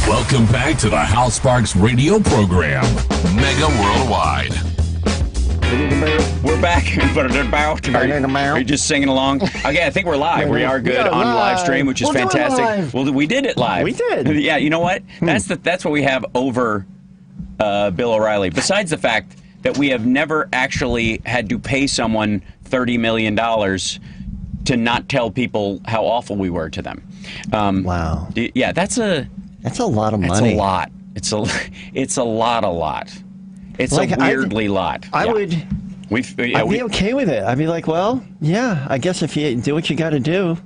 Welcome back to the House Sparks radio program, Mega Worldwide. We're back. Are you just singing along? Okay, I think we're live. We are good on live stream, which is fantastic. Well, we did it live. We did. Yeah, you know what? That's what we have over Bill O'Reilly. Besides the fact that we have never actually had to pay someone $30 million to not tell people how awful we were to them. Wow. Yeah, that's a lot of money. It's a lot. It's a lot. It's like, a weirdly lot. I'd be okay with it. I'd be like, well, yeah, I guess if you do what you got to do.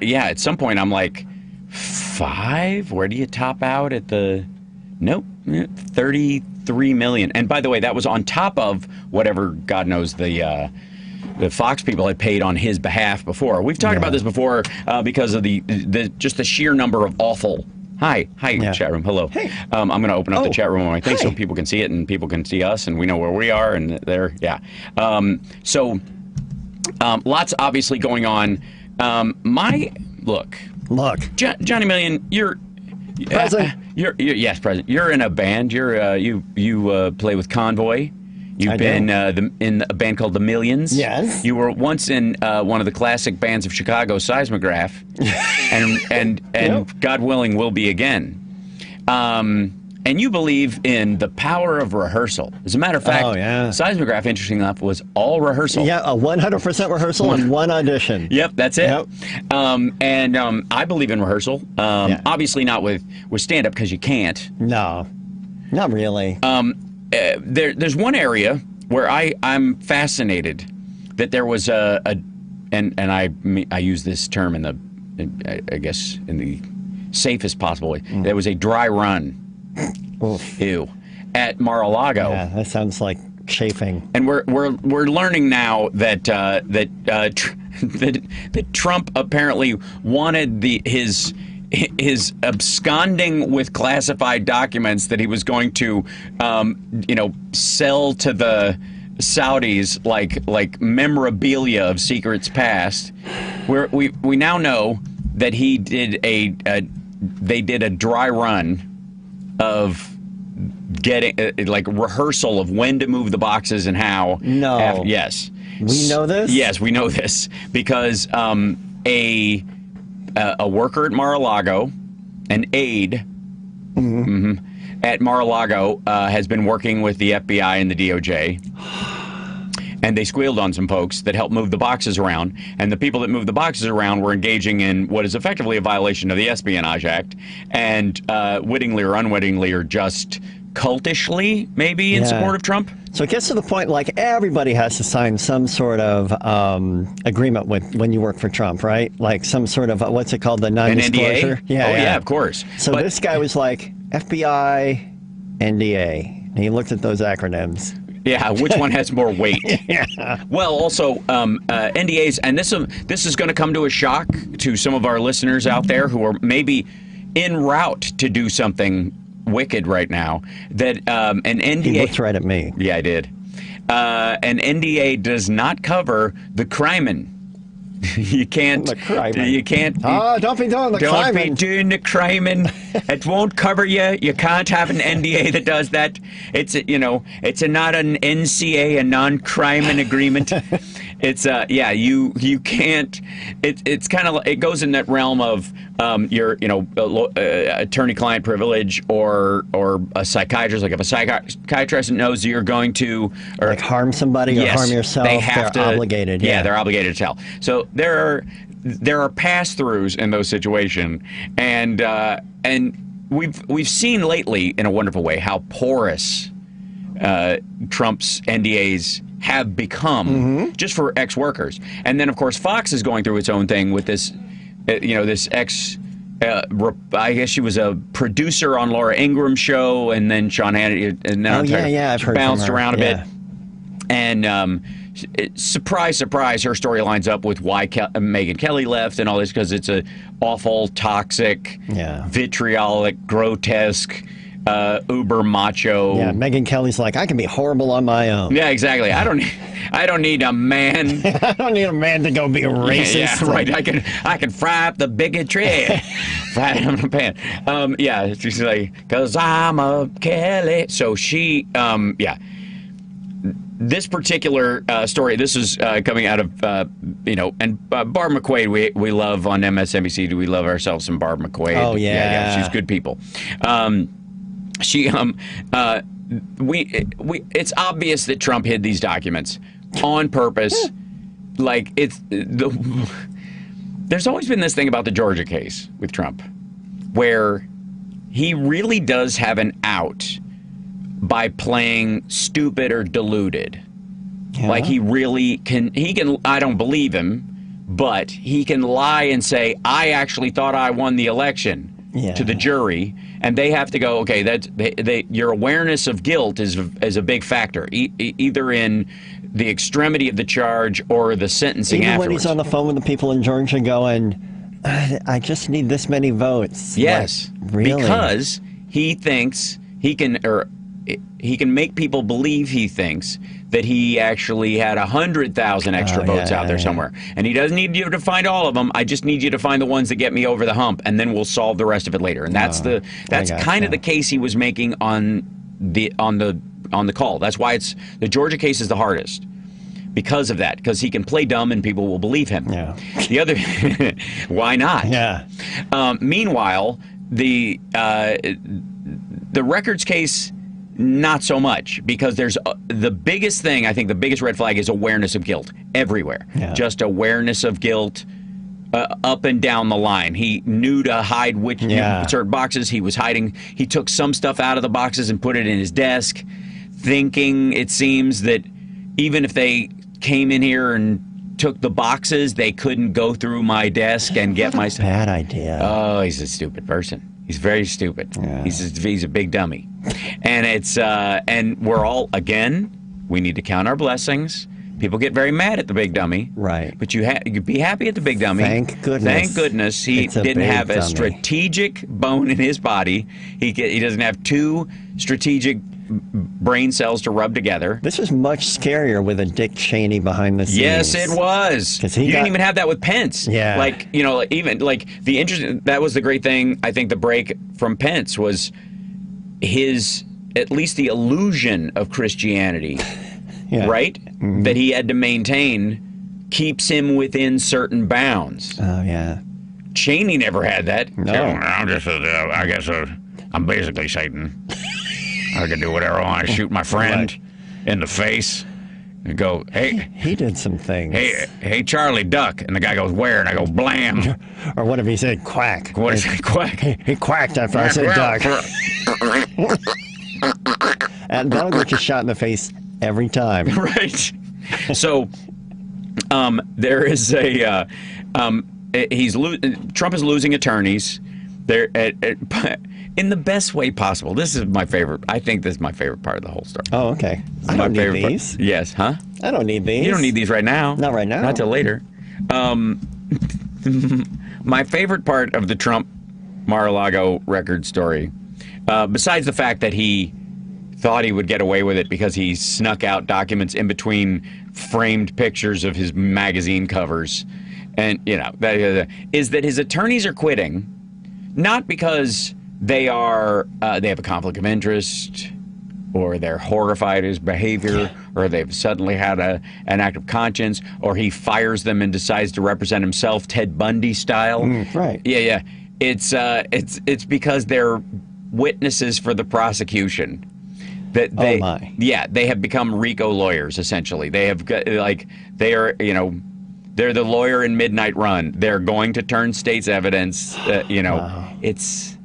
Yeah, at some point I'm like, 5? Where do you top out at the? Nope, 33 million. And by the way, that was on top of whatever God knows the Fox people had paid on his behalf before. We've talked about this before because of just the sheer number of awful. Hi, chat room. Hello. Hey. I'm going to open up the chat room on my thing so people can see it and people can see us and we know where we are and there. Yeah. So lots obviously going on. Look, Johnny Million, you're President. Yes, President. You're in a band. You play with Convoy. You've been in a band called The Millions. Yes. You were once in one of the classic bands of Chicago, Seismograph, and God willing, will be again. And you believe in the power of rehearsal. As a matter of fact, Seismograph, interesting enough, was all rehearsal. Yeah, a 100% rehearsal and one audition. Yep, that's it. Yep. I believe in rehearsal. Obviously not with stand-up because you can't. No, not really. There's one area where I'm fascinated that there was and I use this term in the safest possible way. There was a dry run. Ew. At Mar-a-Lago. Yeah, that sounds like chafing. And we're learning now that that Trump apparently wanted his absconding with classified documents that he was going to, sell to the Saudis like memorabilia of secrets past. We now know that he did they did a dry run of getting rehearsrsal of when to move the boxes and how. No. Yes. We know this? Yes, we know this because a worker at Mar-a-Lago, an aide at Mar-a-Lago, has been working with the FBI and the DOJ. And they squealed on some folks that helped move the boxes around. And the people that moved the boxes around were engaging in what is effectively a violation of the Espionage Act. And wittingly or unwittingly or just cultishly, maybe, in support of Trump. So it gets to the point like everybody has to sign some sort of agreement when you work for Trump, right? Like some sort of, what's it called, the non-disclosure? An NDA? Yeah, of course. So this guy was like, FBI, NDA. And he looked at those acronyms. Yeah, which one has more weight? Well, also, NDAs, and this is going to come to a shock to some of our listeners out there who are maybe en route to do something wicked right now, that an NDA... He looked right at me. Yeah, I did. An NDA does not cover the crimen. You can't. You can't. Oh, don't be doing the crimen. Don't be doing the crimen. It won't cover you. You can't have an NDA that does that. It's not an NCA, a non-crimen agreement. It's you can't. It's kind of, it goes in that realm of your attorney-client privilege or a psychiatrist. Like if a psychiatrist knows you're going to like harm somebody or harm yourself, they're obligated. Yeah, they're obligated to tell. So there are pass-throughs in those situations, and we've seen lately in a wonderful way how porous Trump's NDAs have become just for ex-workers. And then, of course, Fox is going through its own thing with this, this ex, I guess she was a producer on Laura Ingram's show, and then Sean Hannity, and now I've heard bounced around a bit. And surprise, surprise, her story lines up with why Megyn Kelly left and all this, because it's a awful, toxic, vitriolic, grotesque, uber macho. Yeah, Megyn Kelly's like, I can be horrible on my own. Yeah, exactly. I don't need a man. I don't need a man to go be a racist. Yeah, right. I can fry up the bigotry. Fry it in the pan. Yeah, she's like, 'cause I'm a Kelly. So she, yeah. This particular story, this is coming out of, and Barb McQuaid, we love on MSNBC. Do we love ourselves some Barb McQuaid? Oh, yeah. She's good people. It's obvious that Trump hid these documents on purpose. Like, there's always been this thing about the Georgia case with Trump, where he really does have an out by playing stupid or deluded. Yeah. Like, he can, I don't believe him, but he can lie and say, I actually thought I won the election to the jury, and they have to go, okay, your awareness of guilt is a big factor, either in the extremity of the charge or the sentencing Even afterwards. when he's on the phone with the people in Georgia going, I just need this many votes. Yes, like, really? Because he thinks he can make people believe he thinks that he actually had 100,000 extra votes out there somewhere. And he doesn't need you to find all of them. I just need you to find the ones that get me over the hump, and then we'll solve the rest of it later. And that's kind of the case he was making on the call. That's why the Georgia case is the hardest. Because of that, because he can play dumb and people will believe him. Yeah. The other, why not? Yeah. Meanwhile, the records case, not so much, because there's the biggest thing, I think the biggest red flag is awareness of guilt everywhere. Yeah. Just awareness of guilt up and down the line. He knew to hide which certain boxes. He was hiding. He took some stuff out of the boxes and put it in his desk, thinking, it seems, that even if they came in here and took the boxes, they couldn't go through my desk and get my... Bad idea. Oh, he's a stupid person. He's very stupid. Yeah. He's a big dummy. And it's and we're all, again, we need to count our blessings. People get very mad at the big dummy. Right. But you be happy at the big dummy. Thank goodness. Thank goodness he didn't have a strategic bone in his body. He doesn't have two strategic brain cells to rub together. This was much scarier with a Dick Cheney behind the scenes. Yes, it was. You didn't even have that with Pence. Yeah. Like, even like the interesting, that was the great thing, I think, the break from Pence was his, at least the illusion of Christianity, right? Mm-hmm. That he had to maintain keeps him within certain bounds. Oh, yeah. Cheney never had that. No. I'm just, I guess, I'm basically Satan. I can do whatever I want. I shoot my friend in the face and go, hey. He did some things. Hey, Charlie, duck. And the guy goes, where? And I go, blam. Or what if he said quack? What if he said quack? He quacked after I said duck. And that'll get you shot in the face every time. Right. So there is a, Trump is losing attorneys. They're in the best way possible. This is my favorite. I think this is my favorite part of the whole story. Oh, okay. I don't need these. Yes, huh? I don't need these. You don't need these right now. Not right now. Not till later. My favorite part of the Trump Mar-a-Lago record story, besides the fact that he thought he would get away with it because he snuck out documents in between framed pictures of his magazine covers, and is that his attorneys are quitting. Not because they have a conflict of interest, or they're horrified at his behavior, or they've suddenly had an act of conscience, or he fires them and decides to represent himself Ted Bundy style. Right. Yeah. It's because they're witnesses for the prosecution. That they, they have become RICO lawyers essentially. They have got, they're the lawyer in Midnight Run. They're going to turn state's evidence. Wow. It's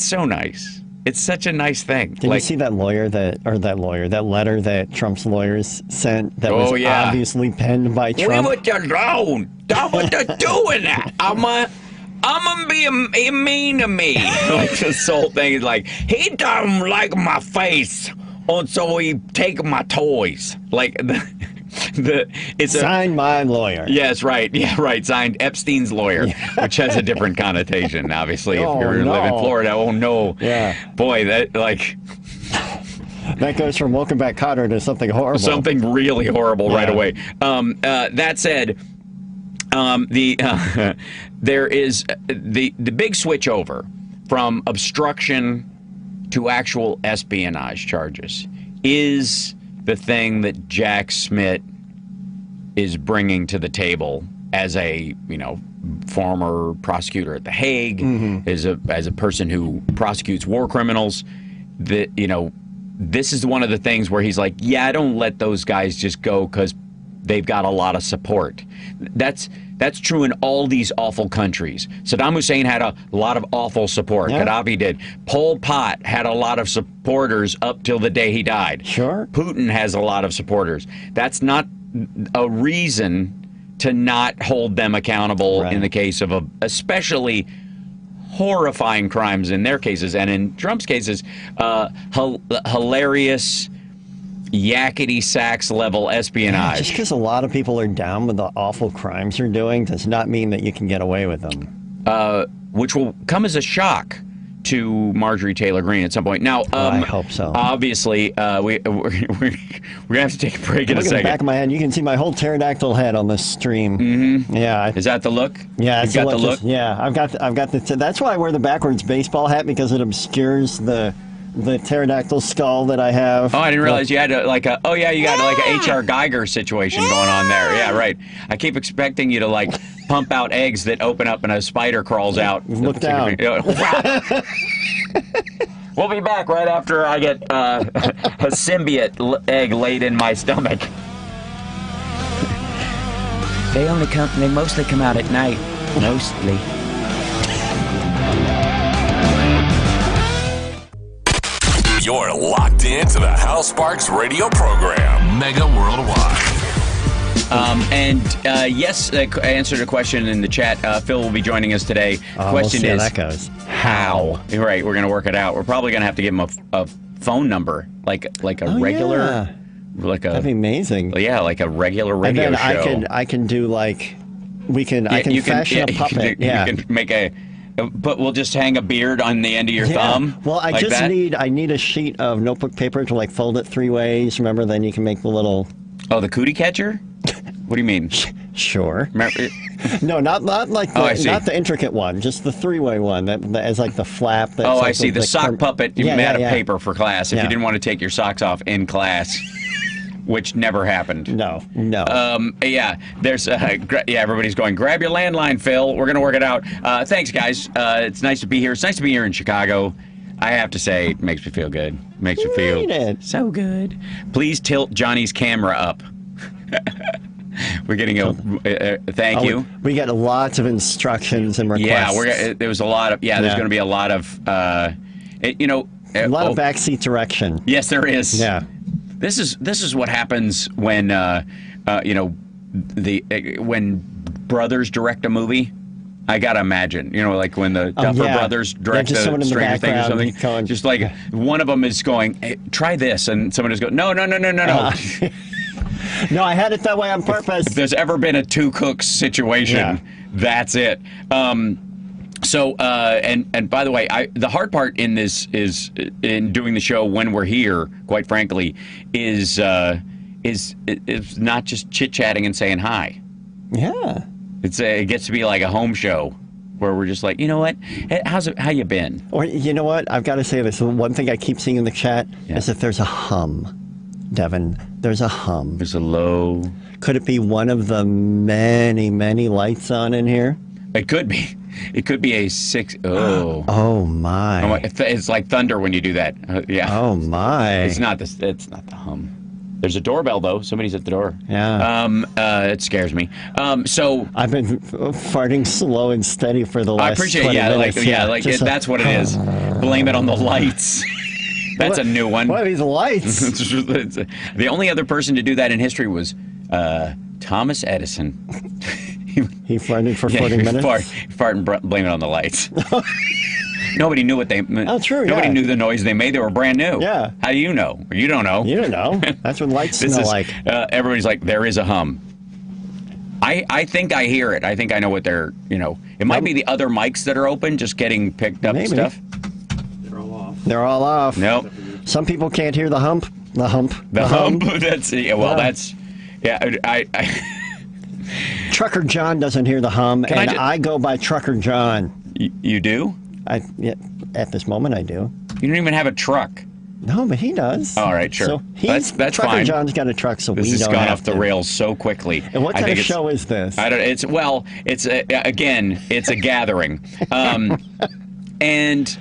so nice. It's such a nice thing. Did you see that letter that Trump's lawyers sent that was obviously penned by Trump? Leave it alone. Don't doing that. I'm gonna be mean to me. Like, this whole thing is like, he don't like my face, and so he take my toys. Like, Signed my lawyer. Yes, right. Yeah, right. Signed Epstein's lawyer, which has a different connotation, obviously, if you live in Florida. Oh, no. Yeah. Boy, that, That goes from Welcome Back, Kotter to something horrible. Something really horrible right away. That said, there is the big switch over from obstruction to actual espionage charges is the thing that Jack Smith is bringing to the table as a former prosecutor at The Hague, as a person who prosecutes war criminals. This is one of the things where he's like, yeah, I don't let those guys just go because they've got a lot of support. That's true in all these awful countries. Saddam Hussein had a lot of awful support. Yeah. Gaddafi did. Pol Pot had a lot of supporters up till the day he died. Sure. Putin has a lot of supporters. That's not a reason to not hold them accountable in the case of especially horrifying crimes in their cases, and in Trump's cases, hilarious yakety sax level espionage. Just because a lot of people are down with the awful crimes they're doing does not mean that you can get away with them. Which will come as a shock to Marjorie Taylor Greene at some point. Now, I hope so. Obviously, we're gonna have to take a break in a second. Look at the back of my head. You can see my whole pterodactyl head on this stream. Mm-hmm. Yeah. Is that the look? Yeah, you've got the look. Yeah, I've got the. That's why I wear the backwards baseball hat, because it obscures the pterodactyl skull that I have. Oh, I didn't realize you had you got like a H.R. Geiger situation going on there. Yeah, right. I keep expecting you to pump out eggs that open up and a spider crawls out. Look down. We'll be back right after I get a symbiote egg laid in my stomach. They mostly come out at night. Mostly. You're locked into the Hal Sparks radio program, Mega Worldwide. Yes, I answered a question in the chat. Phil will be joining us today. The question we'll see is, how that goes. How? Right, we're going to work it out. We're probably going to have to give him a phone number, like a regular, yeah. That'd be amazing. Yeah, like a regular radio and then show. I can do I can fashion a puppet. You can make but we'll just hang a beard on the end of your thumb. Well, I need a sheet of notebook paper to fold it 3 ways. Remember, then you can make the little. Oh, the cootie catcher? What do you mean? Sure. Remember, no, not like not the intricate one, just the 3-way one that has the flap. That's I see. The sock puppet you made out of paper for class if you didn't want to take your socks off in class. Which never happened. No. There's everybody's going, grab your landline, Phil. We're going to work it out. Thanks, guys. It's nice to be here. It's nice to be here in Chicago. I have to say, it makes me feel good. Makes me feel so good. Please tilt Johnny's camera up. We're getting a thank you. We got lots of instructions and requests. Yeah, there was a lot of, there's going to be a lot of, a lot of backseat direction. Yes, there is. Yeah. This is what happens when when brothers direct a movie. I gotta imagine, like when the Duffer Brothers direct the Stranger Things or something. Just like one of them is going, hey, try this, and someone is going, no. No, I had it that way on purpose. If there's ever been a two cooks situation, that's it. So, and by the way, the hard part in this is in doing the show when we're here, quite frankly, is not just chit-chatting and saying hi. Yeah. It gets to be like a home show where we're just like, you know what? How you been? Or you know what? I've got to say this. One thing I keep seeing in the chat is that there's a hum. Devin, there's a hum. There's a low. Could it be one of the many, many lights on in here? It could be. It could be a 6. Oh. Oh my. It's like thunder when you do that. Yeah. Oh my. It's not the hum. There's a doorbell though. Somebody's at the door. Yeah. It scares me. So I've been farting slow and steady for the last. I appreciate. 20 minutes. That's what it is. Blame it on the lights. That's a new one. What are these lights? The only other person to do that in history was Thomas Edison. He farted for 40 minutes? Fart and blame it on the lights. Nobody knew what they. Oh, true. Nobody knew the noise they made. They were brand new. Yeah. How do you know? You don't know. You don't know. That's what lights smell like. Everybody's like, there is a hum. I think I hear it. I think I know what they're. It might be the other mics that are open, just getting picked up stuff. They're all off. They're all off. Nope. Some people can't hear the hump. The hump. The hump. That's that's. Yeah. Trucker John doesn't hear the hum, I go by Trucker John. You do? At this moment, I do. You don't even have a truck. No, but he does. All right, sure. So that's Trucker fine. John's got a truck, so this we has don't gone have off the to. rails so quickly. And what kind of show is this? I don't. It's again, it's a gathering, and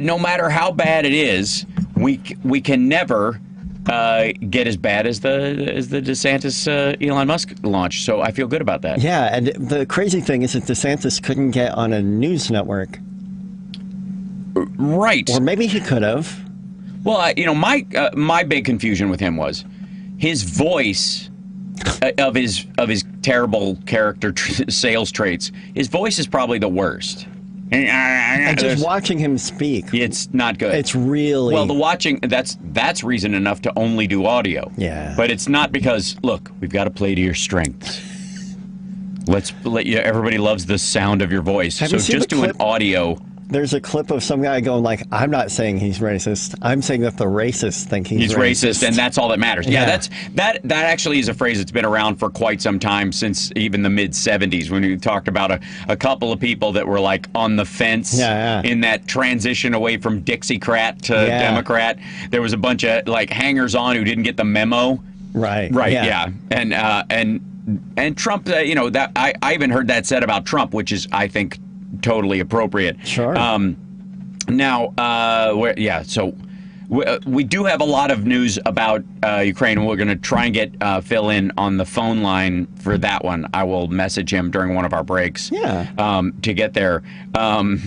no matter how bad it is, we can never get as bad as the DeSantis Elon Musk launch. So I feel good about that. Yeah, and the crazy thing is that DeSantis couldn't get on a news network. Right. Or maybe he could have. Well, my big confusion with him was his voice of his terrible character sales traits. His voice is probably the worst. And just watching him speak, it's not good. It's really well. The watching that's reason enough to only do audio. Yeah, but it's not because look, we've got to play to your strengths. Let's let you. Everybody loves the sound of your voice, so just do an audio. There's a clip of some guy going like, I'm not saying he's racist. I'm saying that the racists think he's racist. And that's all that matters. Yeah, that actually is a phrase that's been around for quite some time, since even the mid-'70s, when we talked about a couple of people that were like on the fence in that transition away from Dixiecrat to Democrat. There was a bunch of like hangers-on who didn't get the memo. Right. Yeah. And Trump, that I even heard that said about Trump, which is, I think, totally appropriate. Sure. So we do have a lot of news about Ukraine. We're going to try and get Phil in on the phone line for that one. I will message him during one of our breaks. To get there. My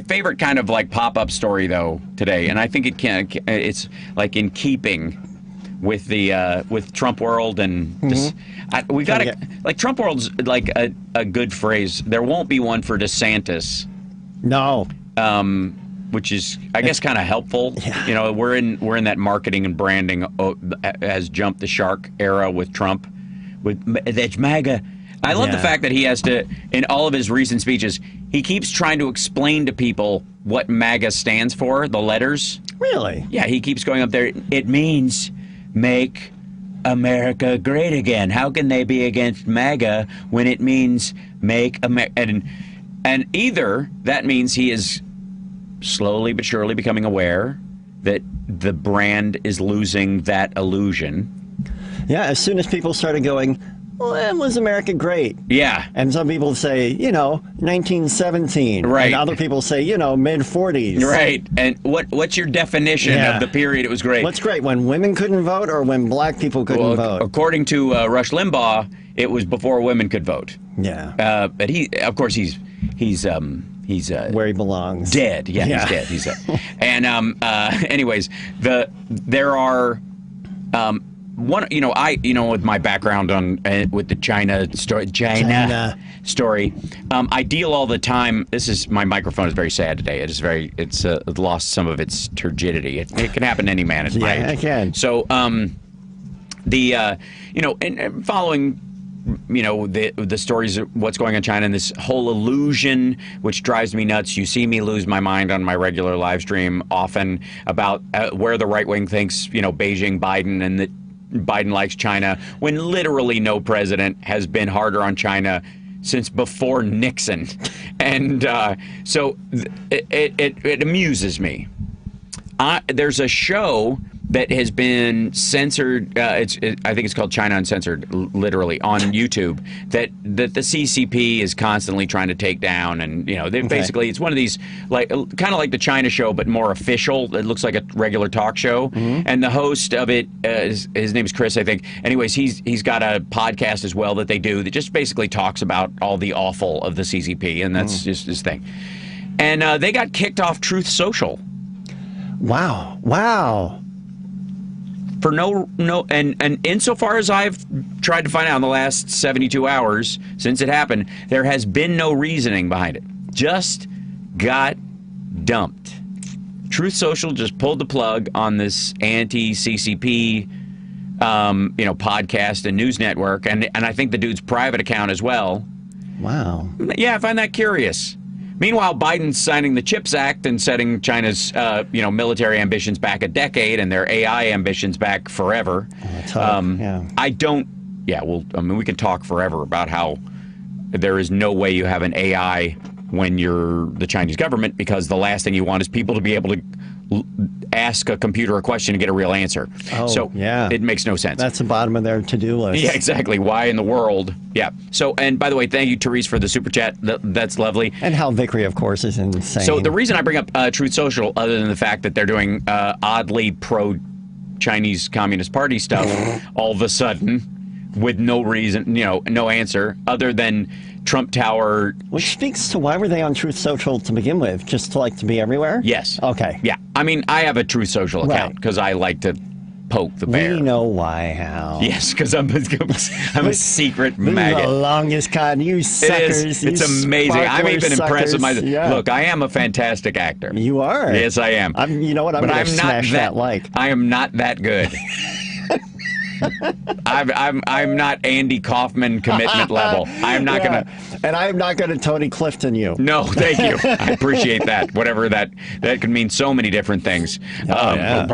favorite kind of like pop-up story though today, and I think it's like in keeping with the with Trump World and we got to like Trump World's like a good phrase. There won't be one for DeSantis. No. Which is I guess kind of helpful. Yeah. We're in that marketing and branding has jumped the shark era with Trump. That's MAGA. I love the fact that he has to, in all of his recent speeches, he keeps trying to explain to people what MAGA stands for, the letters. Really? Yeah, he keeps going up there. It means make America great again. How can they be against MAGA when it means make America? And either that means he is slowly but surely becoming aware that the brand is losing that illusion. Yeah, as soon as people started going, well, was America great? Yeah. And some people say, 1917. Right. And other people say, mid-40s. Right. And what's your definition of the period it was great? What's great, when women couldn't vote or when black people couldn't vote? According to Rush Limbaugh, it was before women could vote. Yeah. But of course, he's where he belongs. Dead. Yeah, he's dead. He's dead. And anyways, there are with my background on with the China story, I deal all the time. My microphone is very sad today. It's lost some of its turgidity. It can happen to any man at my age. Yeah, it can. So and following the stories of what's going on in China and this whole illusion, which drives me nuts. You see me lose my mind on my regular live stream often about where the right wing thinks Beijing, Biden, and that Biden likes China, when literally no president has been harder on China since before Nixon. And so it amuses me. There's a show that has been censored. I think it's called China Uncensored, literally on YouTube. That the CCP is constantly trying to take down, and basically it's one of these kind of like the China show, but more official. It looks like a regular talk show, and the host of it, his name is Chris, I think. Anyways, he's got a podcast as well that they do that just basically talks about all the awful of the CCP, and that's just his thing. And they got kicked off Truth Social. Wow. For and insofar as I've tried to find out in the last 72 hours since it happened, there has been no reasoning behind it. just got dumped. Truth Social just pulled the plug on this anti-CCP, podcast and news network, and I think the dude's private account as well. Wow. Yeah, I find that curious. Meanwhile, Biden's signing the CHIPS Act and setting China's, military ambitions back a decade and their AI ambitions back forever. I don't. Yeah, well, I mean, we can talk forever about how there is no way you have an AI when you're the Chinese government, because the last thing you want is people to be able to ask a computer a question and get a real answer. So it makes no sense. That's the bottom of their to-do list. Yeah, exactly. Why in the world? Yeah. So, and by the way, thank you, Therese, for the super chat. That's lovely. And Hal Vickery, of course, is insane. So the reason I bring up Truth Social, other than the fact that they're doing oddly pro-Chinese Communist Party stuff all of a sudden with no reason, no answer, other than Trump Tower. Which speaks to why were they on Truth Social to begin with? Just to be everywhere? Yes. Okay. Yeah. I mean, I have a Truth Social account because I like to poke the bear. We know why, Hal. Yes, because I'm a secret maggot. The longest con, you suckers. It is. It's amazing. I'm even impressed with myself. Yeah. Look, I am a fantastic actor. You are. Yes, I am. You know what? I'm going to smash that like. I am not that good. I'm not Andy Kaufman commitment level. I'm not gonna. And I'm not gonna Tony Clifton you. No, thank you. I appreciate that. Whatever that could mean so many different things. I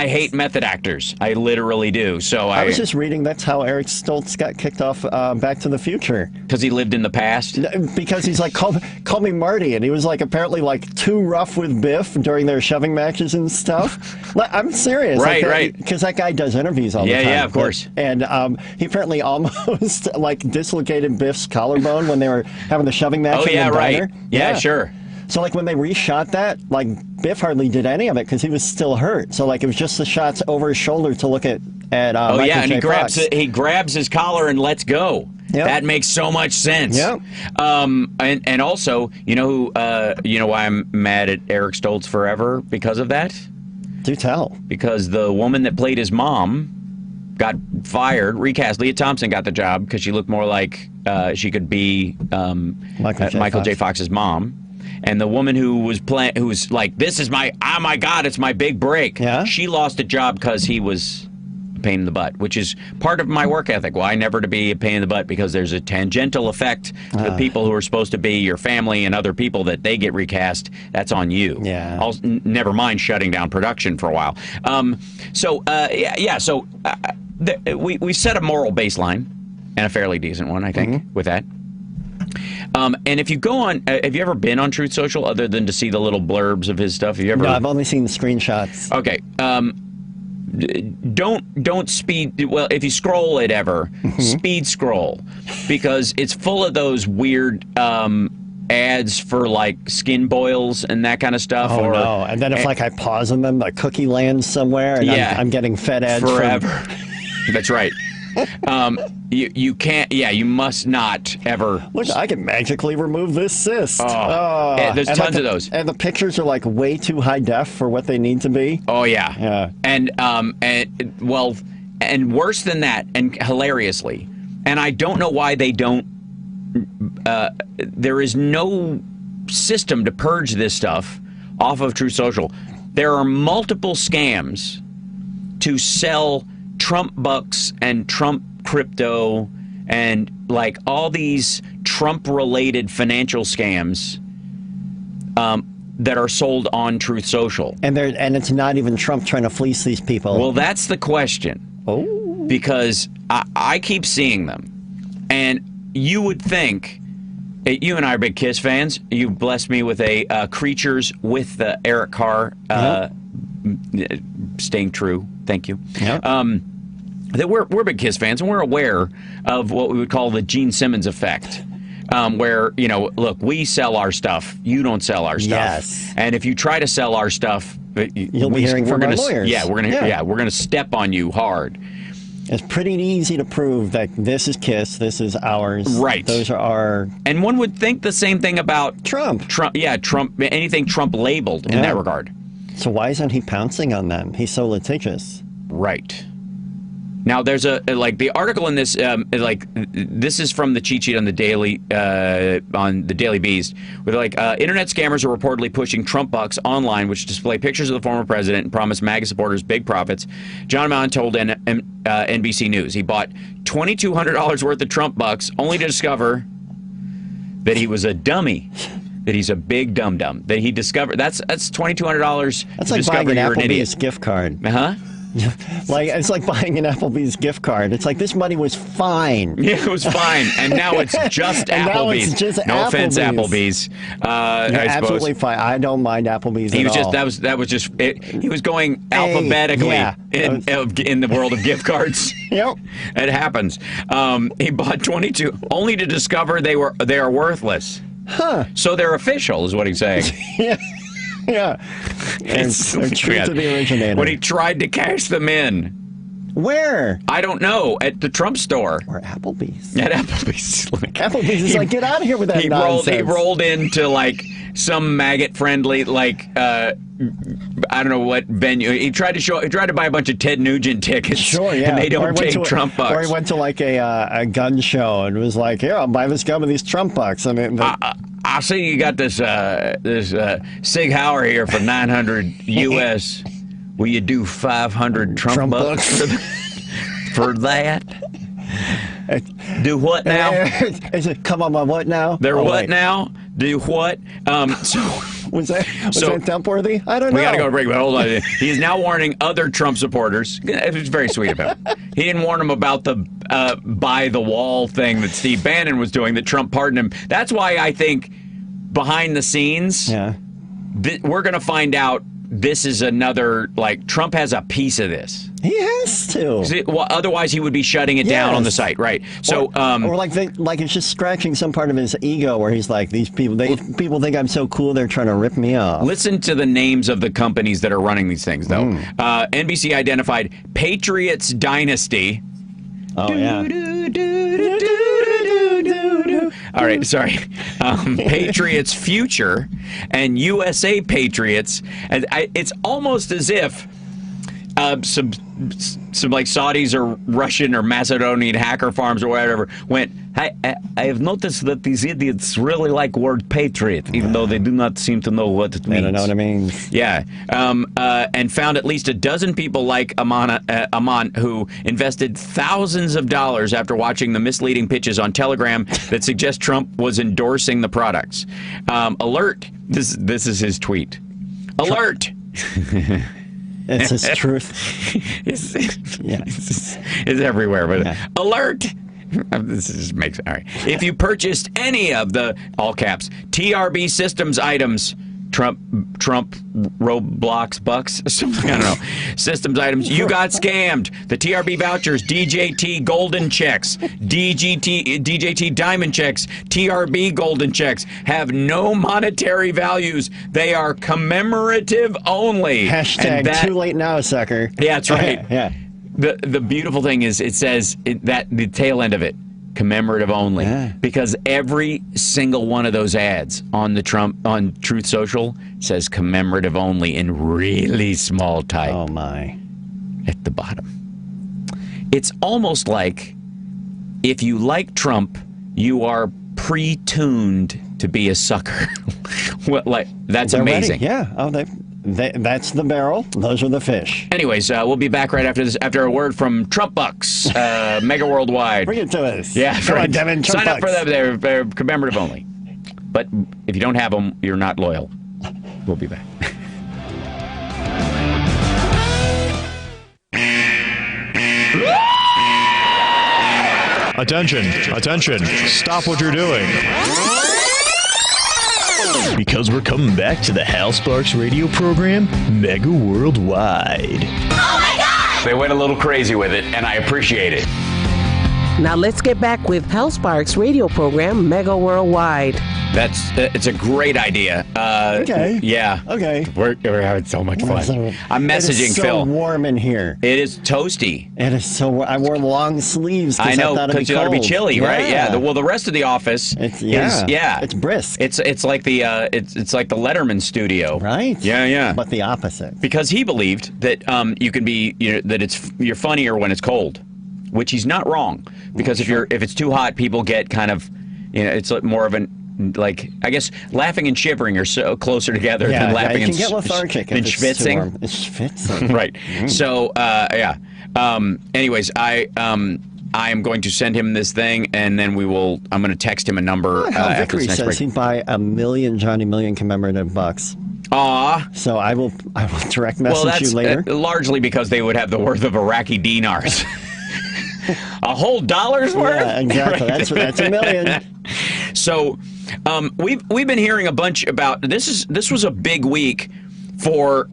hate method acters. I literally do. So I was just reading that's how Eric Stoltz got kicked off Back to the Future. Because he lived in the past? Because he's like, call me Marty. And he was apparently too rough with Biff during their shoving matches and stuff. I'm serious. Right. Because that guy does interviews all the time. Yeah, of course. And he apparently almost dislocated Biff's collarbone when they were having the shoving match in the diner. Yeah, sure. So when they reshot that, Biff hardly did any of it because he was still hurt. So it was just the shots over his shoulder to look at Michael J. Fox. He grabs his collar and lets go. Yep. That makes so much sense. Yep. And also, you know why I'm mad at Eric Stoltz forever because of that? Do tell. Because the woman that played his mom got fired, recast. Leah Thompson got the job because she looked more like she could be Michael J. Fox's mom. And the woman who was like, this is oh my God, it's my big break. Yeah? She lost a job because he was a pain in the butt, which is part of my work ethic. Why never to be a pain in the butt? Because there's a tangential effect to the people who are supposed to be your family and other people that they get recast. That's on you. Yeah. Never mind shutting down production for a while. So we set a moral baseline, and a fairly decent one, I think, with that. And if you go on, have you ever been on Truth Social other than to see the little blurbs of his stuff? Have you ever? No, I've only seen the screenshots. Okay. Don't speed. Well, if you scroll it ever, speed scroll, because it's full of those weird ads for skin boils and that kind of stuff. Oh no! And then if I pause on them, a cookie lands somewhere, and I'm getting fed ads forever. That's right. You can't. Yeah, you must not ever. Look, I can magically remove this cyst. There's tons of those, and the pictures are way too high def for what they need to be. Oh yeah. Yeah. And worse than that, and hilariously, and I don't know why they don't. There is no system to purge this stuff off of Truth Social. There are multiple scams to sell Trump bucks and Trump crypto and all these Trump-related financial scams that are sold on Truth Social. And it's not even Trump trying to fleece these people. Well, that's the question. Oh. Because I keep seeing them. And you would think, you and I are big Kiss fans. You blessed me with a Creatures with the Eric Carr staying true. Thank you. Yep. That we're big Kiss fans, and we're aware of what we would call the Gene Simmons effect, where look, we sell our stuff, you don't sell our stuff. Yes. And if you try to sell our stuff, you'll be hearing from our lawyers. Yeah, we're gonna step on you hard. It's pretty easy to prove that this is Kiss, this is ours. Right. Those are our. And one would think the same thing about Trump. Trump. Anything Trump labeled in that regard. So why isn't he pouncing on them? He's so litigious. Right. Now, there's the article in this, this is from the cheat sheet on the Daily Beast, where internet scammers are reportedly pushing Trump bucks online, which display pictures of the former president and promise MAGA supporters big profits. John Mount told NBC News he bought $2,200 worth of Trump bucks, only to discover that he was a dummy. That he's a big dum-dum. That he discovered that's $2,200. That's like buying an Applebee's gift card. It's like buying an Applebee's gift card. It's like, this money was fine. Yeah, it was fine, and now it's just and Applebee's. Now it's just no offense, Applebee's. Absolutely fine. I don't mind Applebee's at all. That was just it. He was going alphabetically in the world of gift cards. Yep, it happens. He bought 22, only to discover they are worthless. Huh? So they're official, is what he's saying. Yeah. Yeah, they're true to the originator. When he tried to cash them in. Where? I don't know. At the Trump store. Or Applebee's. At Applebee's. Applebe's is like, get out of here with that nonsense. He rolled into some maggot-friendly, I don't know what venue. He tried to buy a bunch of Ted Nugent tickets. Sure, yeah. And they don't take Trump bucks. Or he went to a gun show and was like, "Here, I'll buy this gun with these Trump bucks." I mean, I see you got this Sig Sauer here for $900 US. Will you do 500 Trump bucks for that? Do what now? Is it come on my what now? They're what now? Do what? Was that dump-worthy? I don't know. We got to go to break, but hold on. He is now warning other Trump supporters. It's very sweet of him. He didn't warn them about the buy the wall thing that Steve Bannon was doing, that Trump pardoned him. That's why I think behind the scenes, we're going to find out this is another, Trump has a piece of this. He has to. Otherwise, he would be shutting it down on the site, right? So, or it's just scratching some part of his ego, where he's like, these people, people think I'm so cool, they're trying to rip me off. Listen to the names of the companies that are running these things, though. NBC identified Patriots Dynasty. Oh yeah. All right, sorry. Patriots Future and USA Patriots. And it's almost as if some Saudis or Russian or Macedonian hacker farms or whatever went, I have noticed that these idiots really like word patriot, even though they do not seem to know what it means. They don't know what it means. Yeah. And found at least a dozen people like Aman who invested thousands of dollars after watching the misleading pitches on Telegram that suggest Trump was endorsing the products. Alert. This is his tweet. Alert. It's his truth. It's everywhere. But alert! This just makes all right. If you purchased any of the all caps TRB systems items, Trump Roblox bucks, something, I don't know, systems items, you got scammed. The TRB vouchers, DJT golden checks, DJT diamond checks, TRB golden checks have no monetary values. They are commemorative only. Hashtag too late now, sucker. Yeah, that's right. Yeah. The beautiful thing is it says that the tail end of it, commemorative only, because every single one of those ads on Truth Social says commemorative only in really small type. Oh my! At the bottom, it's almost like if you like Trump, you are pre-tuned to be a sucker. That's They're amazing. Ready. Yeah. Oh, that's the barrel. Those are the fish. Anyways, we'll be back right after this. After a word from Trump Bucks, Mega Worldwide. Bring it to us. Yeah, come on, Devin. Sign up for them. They're commemorative only. But if you don't have them, you're not loyal. We'll be back. Attention. Stop what you're doing. Because we're coming back to the Hal Sparks radio program, Mega Worldwide. Oh my God! They went a little crazy with it, and I appreciate it. Now let's get back with Hal Sparks radio program, Mega Worldwide. It's a great idea. Okay. Yeah. Okay. We're having so much fun. I'm messaging Phil. It's Phil. so warm in here. It is toasty. It is so warm. I wore long sleeves. I know, because you ought to be chilly, right? Yeah. The rest of the office is it's brisk. It's like the Letterman studio, right? Yeah. But the opposite. Because he believed that you can be that you're funnier when it's cold. which he's not wrong, because if it's too hot, people get kind of, it's more of an, like, I guess laughing and shivering are so closer together than laughing and get lethargic if it's schwitzing. too warm. It's schwitzing. Right. So, yeah. Anyways, I am going to send him this thing, and then I'm going to text him a number after this next break. Vickery says he'd buy 1 million Johnny Million commemorative bucks. Aw. So I will direct message you later. Largely because they would have the worth of Iraqi dinars. A whole dollar's worth? Yeah, exactly. That's $1 million. So we've been hearing a bunch about this. This was a big week for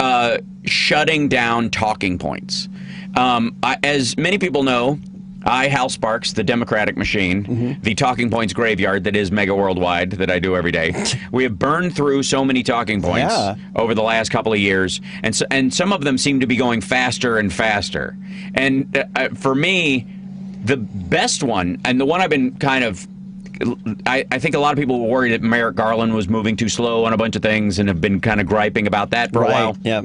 shutting down talking points. As many people know, Hal Sparks, the Democratic machine, the talking points graveyard that is Mega Worldwide that I do every day. We have burned through so many talking points over the last couple of years, and some of them seem to be going faster and faster. And for me, the best one, and the one I've been kind of, I think a lot of people were worried that Merrick Garland was moving too slow on a bunch of things and have been kind of griping about that for a while. Yeah.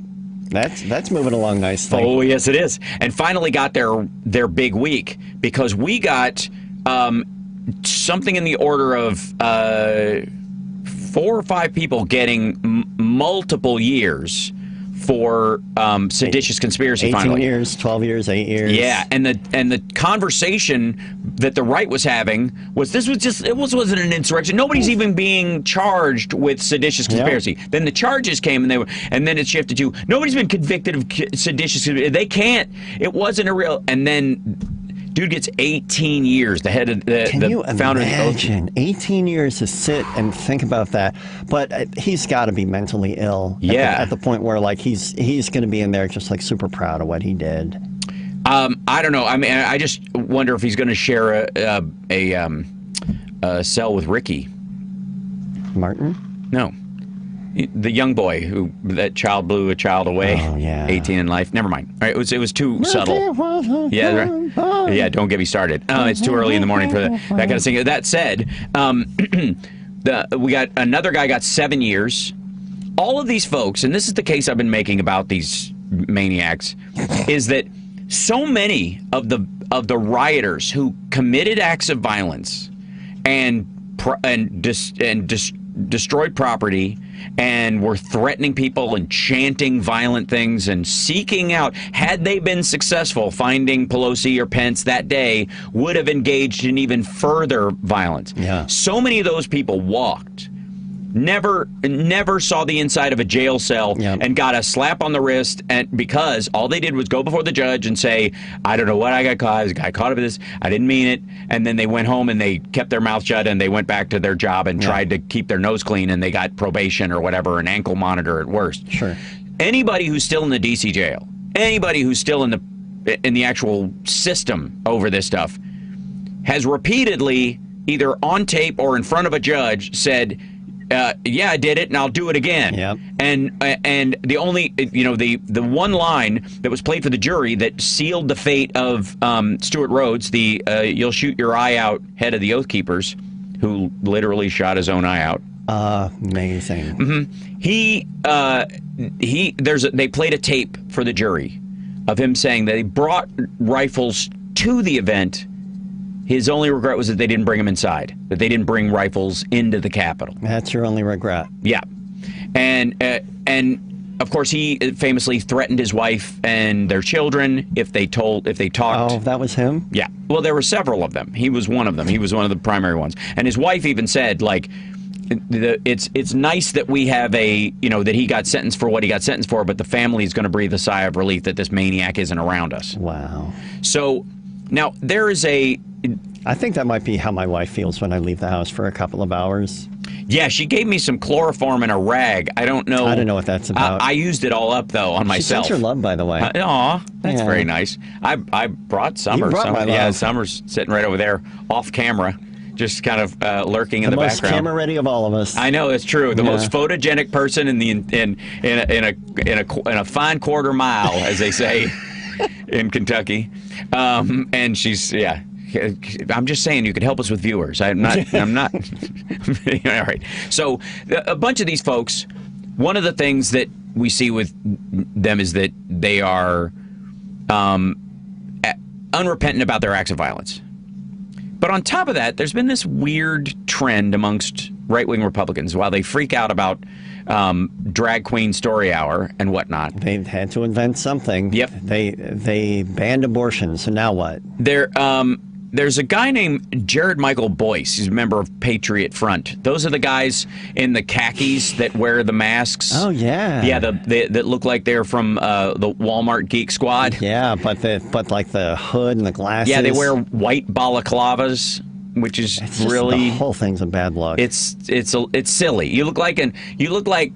That's moving along nicely. Oh, yes, it is. And finally got their big week, because we got something in the order of 4 or 5 people getting multiple years for seditious conspiracy. 18 years, 12 years, 8 years. Yeah, and the conversation that the right was having was wasn't an insurrection. Nobody's even being charged with seditious conspiracy. Yeah. Then the charges came, and then it shifted to nobody's been convicted of seditious. They can't. It wasn't a real. And then dude gets 18 years. The head of the founder. Can you imagine 18 years to sit and think about that? But he's got to be mentally ill. At the point where like he's going to be in there just like super proud of what he did. I don't know. I mean, I just wonder if he's going to share a cell with Ricky Martin. No. The young boy that child blew a child away. Oh, yeah. 18 in life. Never mind. All right, it was too subtle. Yeah, right. Yeah. Don't get me started. It's too early in the morning for that kind of thing. That said, we got another guy got 7 years. All of these folks, and this is the case I've been making about these maniacs, is that so many of the rioters who committed acts of violence and destroyed property and were threatening people and chanting violent things and seeking out, had they been successful finding Pelosi or Pence that day, would have engaged in even further violence. Yeah. So many of those people walked, never saw the inside of a jail cell, and got a slap on the wrist, and because all they did was go before the judge and say, I don't know what I got caught. I got caught up in this. I didn't mean it. And then they went home and they kept their mouth shut and they went back to their job and tried to keep their nose clean, and they got probation or whatever, an ankle monitor at worst. Sure. Anybody who's still in the D.C. jail, anybody who's still in the actual system over this stuff, has repeatedly, either on tape or in front of a judge, said, yeah, I did it, and I'll do it again. Yep. And the only, the one line that was played for the jury that sealed the fate of Stuart Rhodes, the you'll shoot your eye out head of the Oath Keepers, who literally shot his own eye out. Amazing. Mm-hmm. They played a tape for the jury of him saying that he brought rifles to the event. His only regret was that they didn't bring him inside, that they didn't bring rifles into the Capitol. That's your only regret. Yeah. And of course, he famously threatened his wife and their children if they talked. Oh, that was him? Yeah. Well, there were several of them. He was one of them. He was one of the primary ones. And his wife even said, like, it's nice that we have that he got sentenced for what he got sentenced for, but the family is going to breathe a sigh of relief that this maniac isn't around us. Wow. So now there is I think that might be how my wife feels when I leave the house for a couple of hours. Yeah, she gave me some chloroform and a rag. I don't know. I don't know what that's about. I used it all up, though, on myself. She sent your love, by the way. Aw, that's very nice. I brought Summer. You brought my love. Yeah, Summer's sitting right over there, off camera, just kind of lurking in the background. The most camera-ready of all of us. I know, it's true. The most photogenic person in a fine quarter mile, as they say in Kentucky. And she's, I'm just saying you could help us with viewers. I'm not. All right. So a bunch of these folks, one of the things that we see with them is that they are unrepentant about their acts of violence. But on top of that, there's been this weird trend amongst right-wing Republicans while they freak out about drag queen story hour and whatnot. They had to invent something. Yep. They banned abortion, so now what? There's a guy named Jared Michael Boyce. He's a member of Patriot Front. Those are the guys in the khakis that wear the masks. Oh, yeah. Yeah, that look like they're from the Walmart Geek Squad. Yeah, but like the hood and the glasses. Yeah, they wear white balaclavas, which is really... The whole thing's a bad look. It's silly. You look like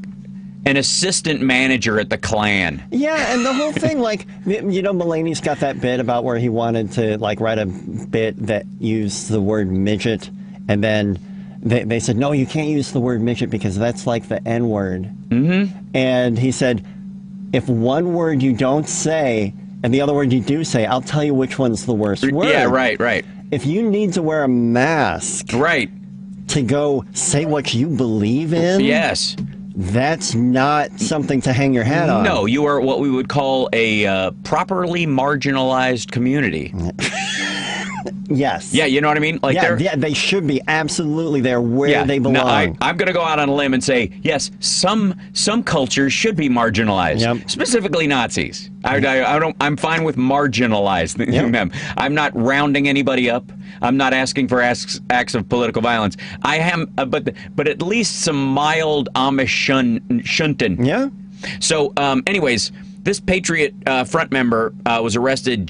an assistant manager at the Klan. Yeah, and the whole thing, like, Mulaney's got that bit about where he wanted to, like, write a bit that used the word midget, and then they said, no, you can't use the word midget because that's like the N-word. Mm-hmm. And he said, if one word you don't say and the other word you do say, I'll tell you which one's the worst word. Yeah, right. If you need to wear a mask to go say what you believe in... Yes. That's not something to hang your hat on. No, you are what we would call a properly marginalized community. Yes. Yeah, you know what I mean? Like they should be absolutely there where they belong. No, I'm going to go out on a limb and say, yes, some cultures should be marginalized. Yep. Specifically Nazis. I'm fine with marginalized them. I'm not rounding anybody up. I'm not asking for acts of political violence. I am, but at least some mild Amish shunting. Yeah. So, anyways, this Patriot Front member was arrested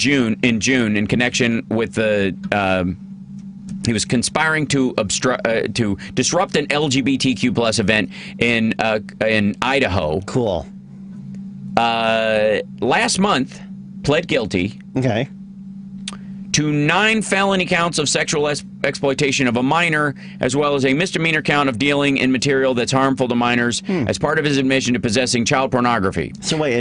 in June in connection with he was conspiring to disrupt an LGBTQ plus event in Idaho. Cool. Last month, pled guilty. Okay. To 9 felony counts of sexual exploitation of a minor, as well as a misdemeanor count of dealing in material that's harmful to minors as part of his admission to possessing child pornography. So wait,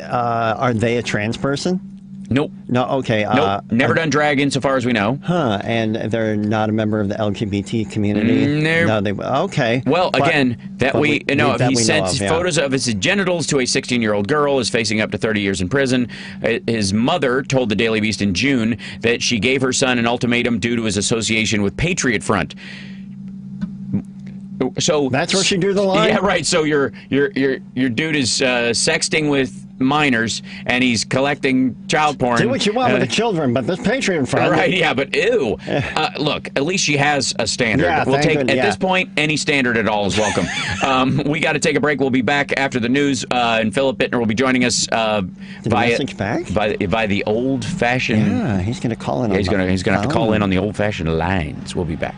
are they a trans person? Nope. No, okay. Nope. Never done drag insofar as we know. Huh, and they're not a member of the LGBT community? No. Okay. Well, again, he sent photos of his genitals to a 16-year-old girl, is facing up to 30 years in prison. His mother told the Daily Beast in June that she gave her son an ultimatum due to his association with Patriot Front. So that's where she drew the line? Yeah, right. So your dude is sexting with minors, and he's collecting child porn. Do what you want with the children, but this Patriot Front. Right, yeah, but ew. Look, at least she has a standard. Yeah, we'll take, at this point, any standard at all is welcome. We got to take a break. We'll be back after the news, and Philip Bittner will be joining us via the old-fashioned... Yeah, he's going to call in on he's going to have to call in on the old-fashioned lines. We'll be back.